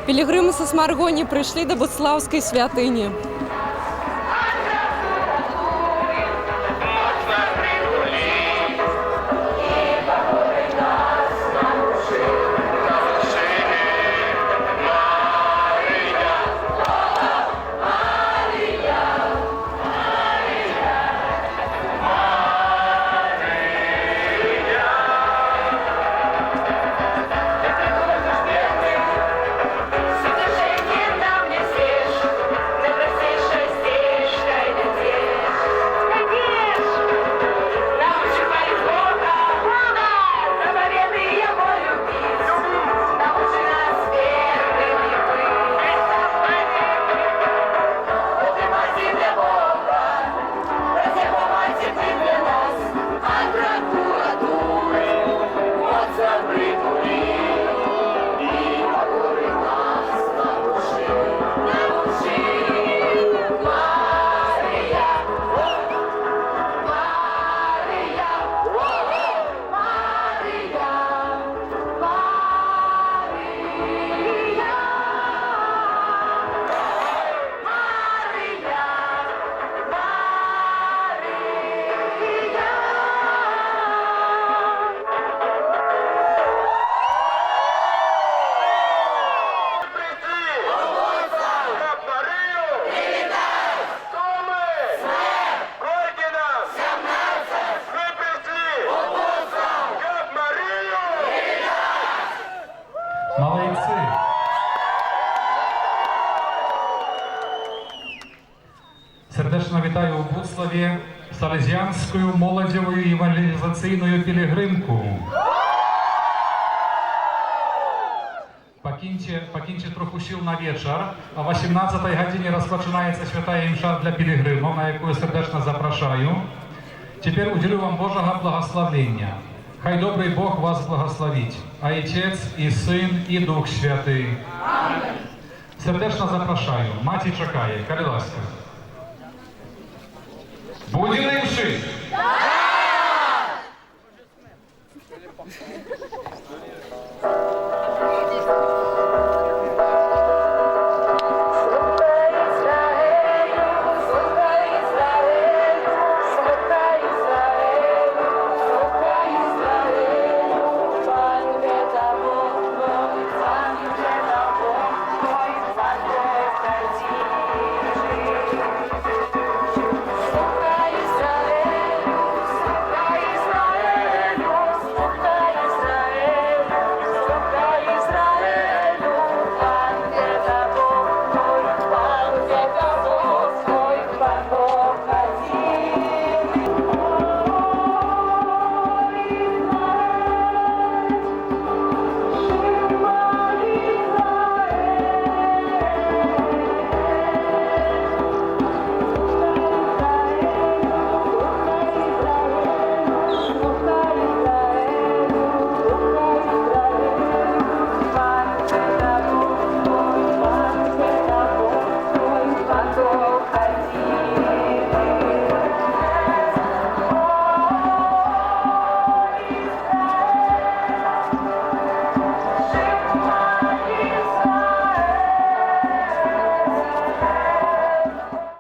Пілігрими з Смаргоні прийшли до Буцлавської святині. Молодці! Сердечно вітаю у Буцлаві Салезіанську молодіву евангелізаційну пілігримку. Покінче трохи сил на вечір. О 18-й годині розпочинається свята імша для пілігримів, на яку я сердечно запрошую. Тепер уділю вам Божого благословення. Хай добрий Бог вас благословить, а Отець, і Син, і Дух Святий. Амінь. Сердечно запрошую. Маті чекає. Коли ласка. Будемо імши?